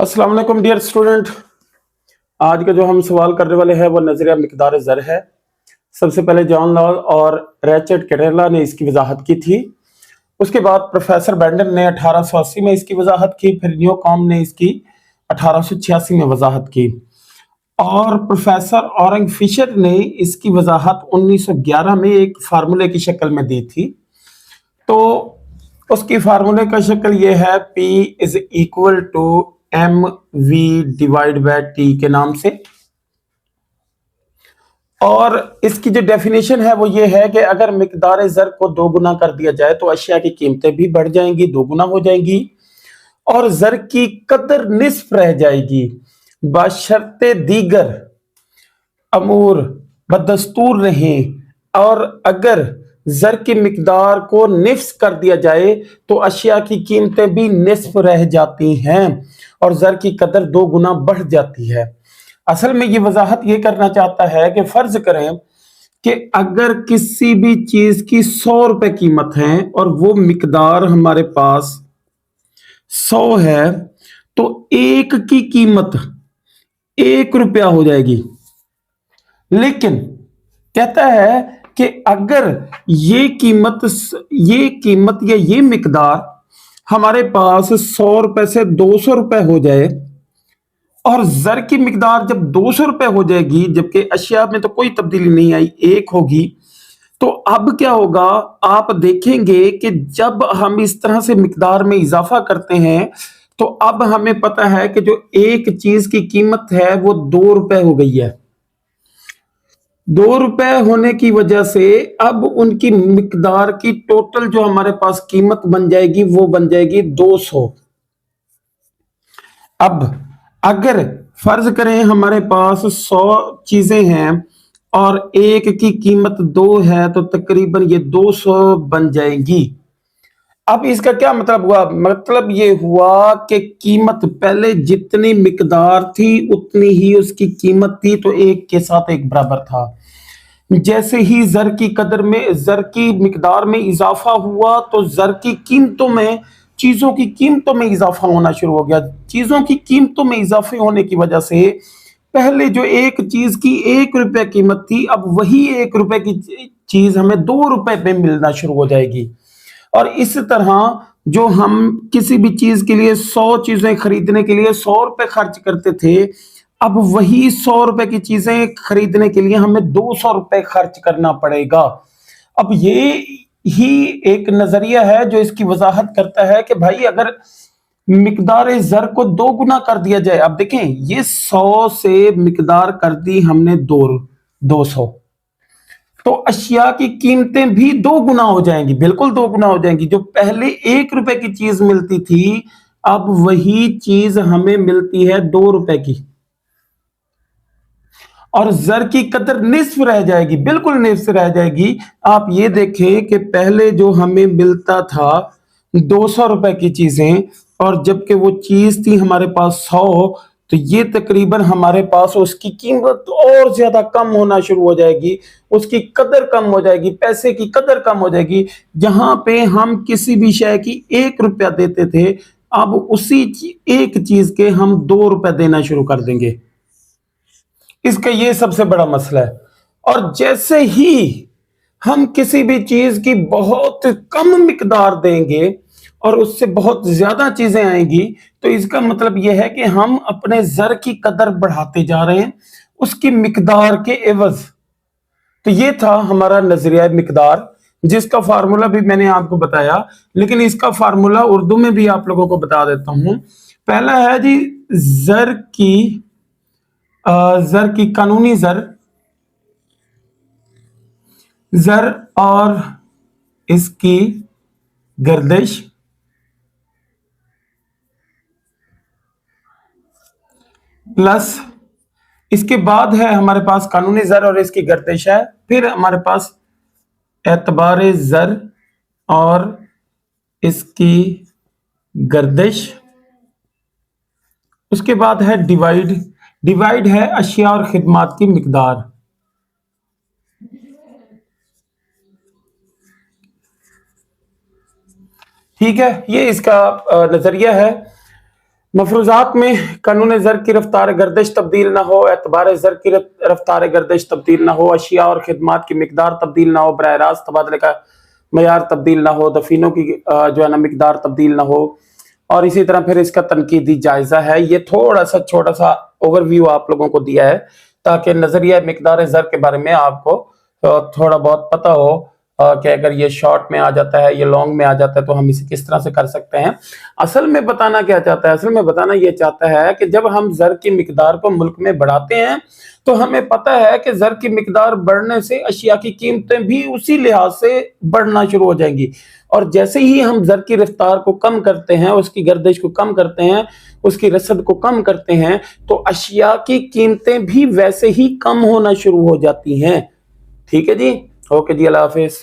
अस्सलाम वालेकुम dear student. आज का जो हम सवाल करने वाले हैं वो नजरिया मिकदार ज़र है। सबसे पहले जॉन लॉ और रैचर्ड कैटेला ने इसकी वजाहत की थी। उसके बाद प्रोफेसर बेंडन ने 1880 में इसकी वजाहत की, फिर न्यूकॉम्ब ने इसकी 1886 में वजाहत की और प्रोफेसर ऑरेंग फिशर ने इसकी वजाहत 1911 में एक फार्मूले की शक्ल में दी थी। तो उसकी फार्मूले का शक्ल ये है P is equal to M V divide by T के नाम से। और इसकी जो डेफिनेशन है वो ये है कि अगर मिकदार ज़र को दो गुना कर दिया जाए तो अशिया की कीमतें भी बढ़ जाएंगी, दो गुना हो जाएंगी और ज़र की कदर निस्फ रह जाएगी बशर्ते दीगर अमूर बदस्तूर रहें। और अगर ज़र की मिकदार को निफ्स कर दिया जाए तो अशिया की कीमतें भी निस्फ रह जाती हैं और ज़र की कदर दो गुना बढ़ जाती है। असल में ये वजाहत ये करना चाहता है कि फर्ज करें कि अगर किसी भी चीज की 100 रुपए कीमत है और वो मिकदार हमारे पास 100 है तो एक की कीमत 1 रुपया हो जाएगी। लेकिन कहता है कि अगर ये कीमत या ये मिकदार हमारे पास 100 रुपए से 200 रुपए हो जाए और ज़र की मिकदार जब 200 रुपए हो जाएगी जबकि अशिया में तो कोई तब्दीली नहीं आई, एक होगी, तो अब क्या होगा आप देखेंगे कि जब हम इस तरह से मिकदार में इजाफा करते हैं तो अब हमें पता है कि जो एक चीज की कीमत है वो 2 रुपए हो गई है। 2 रुपए होने की वजह से अब उनकी मिकदार की टोटल जो हमारे पास कीमत बन जाएगी वो बन जाएगी 200। अब अगर फर्ज करें हमारे पास 100 चीजें हैं और एक की कीमत 2 है तो तकरीबन ये 200 बन जाएगी। अब इसका क्या मतलब हुआ? मतलब ये हुआ कि कीमत पहले जितनी मिकदार थी उतनी ही उसकी कीमत थी, तो एक के साथ एक बराबर था। जैसे ही ज़र की मिकदार में इजाफा हुआ तो ज़र की कीमतों में चीजों की कीमतों में इजाफा होना शुरू हो गया। चीजों की कीमतों में इजाफे होने की वजह से पहले जो एक चीज की 1 रुपए कीमत थी अब वही 1 रुपए की चीज हमें 2 रुपए पे मिलना शुरू हो जाएगी। और इस तरह जो हम किसी भी चीज के लिए 100 चीजें खरीदने के लिए 100 रुपए खर्च करते थे, अब वही 100 रुपए की चीजें खरीदने के लिए हमें 200 रुपए खर्च करना पड़ेगा। अब ये ही एक नजरिया है जो इसकी वजाहत करता है कि भाई अगर मिकदार ज़र को 2 गुना कर दिया जाए, अब देखें ये 100 से मिकदार कर दी हमने 200, तो अशिया की कीमतें भी 2 गुना हो जाएंगी, बिल्कुल 2 गुना हो जाएंगी। जो पहले 1 रुपए की चीज मिलती थी अब वही चीज हमें मिलती है 2 रुपए की और ज़र की कदर निस्फ रह जाएगी, बिल्कुल निस्फ रह जाएगी। आप ये देखें कि पहले जो हमें मिलता था 200 रुपए की चीजें और जबकि वो चीज थी हमारे पास 100, तो ये तकरीबन हमारे पास उसकी कीमत और ज्यादा कम होना शुरू हो जाएगी, उसकी कदर कम हो जाएगी, पैसे की कदर कम हो जाएगी। जहां पे हम किसी भी शय की 1 रुपया देते थे अब उसी एक चीज के हम 2 रुपए देना शुरू कर देंगे। इसका ये सबसे बड़ा मसला है। और जैसे ही हम किसी भी चीज की बहुत कम मिकदार देंगे और उससे बहुत ज्यादा चीजें आएंगी तो इसका मतलब यह है कि हम अपने ज़र की कदर बढ़ाते जा रहे हैं उसकी मिकदार के एवज। तो ये था हमारा नजरिया मिकदार, जिसका फार्मूला भी मैंने आपको बताया, लेकिन इसका फार्मूला उर्दू में भी आप लोगों को बता देता हूं। पहला है जी ज़र की कानूनी ज़र और इसकी गर्दिश प्लस इसके बाद है हमारे पास कानूनी ज़र और इसकी गर्दिश है, फिर हमारे पास एतबार ज़र और इसकी गर्दिश, उसके बाद है डिवाइड है अशिया और खिदमात की मिकदार। ठीक है, ये इसका नजरिया है। मफरूजात में कानून ज़र की रफ्तार गर्दिश तब्दील ना हो, एतबार ज़र की रफ्तार गर्दिश तब्दील ना हो, अशिया और खिदमात की मिकदार तब्दील ना हो, बराह रास्त तबादले का मयार तब्दील ना हो, दफीनों की जो है ना मिकदार तब्दील ना हो, और इसी तरह फिर इसका तनकीदी जायजा है। ये थोड़ा सा छोटा सा ओवरव्यू आप लोगों को दिया है ताकि नजरिया मिकदार ज़र के बारे में आपको थोड़ा बहुत पता हो कि अगर ये शॉर्ट में आ जाता है, ये लॉन्ग में आ जाता है, तो हम इसे किस तरह से कर सकते हैं। असल में बताना क्या चाहता है, असल में बताना ये चाहता है कि जब हम ज़र की मिकदार को मुल्क में बढ़ाते हैं तो हमें पता है कि ज़र की मिकदार बढ़ने से अशिया की कीमतें भी उसी लिहाज से बढ़ना शुरू हो जाएंगी, और जैसे ही हम ज़र की रफ्तार को कम करते हैं, उसकी गर्दिश को कम करते हैं, उसकी रसद को कम करते हैं, तो अशिया की कीमतें भी वैसे ही कम होना शुरू हो जाती हैं। ठीक है जी, ओके जी, अल्लाह हाफिज।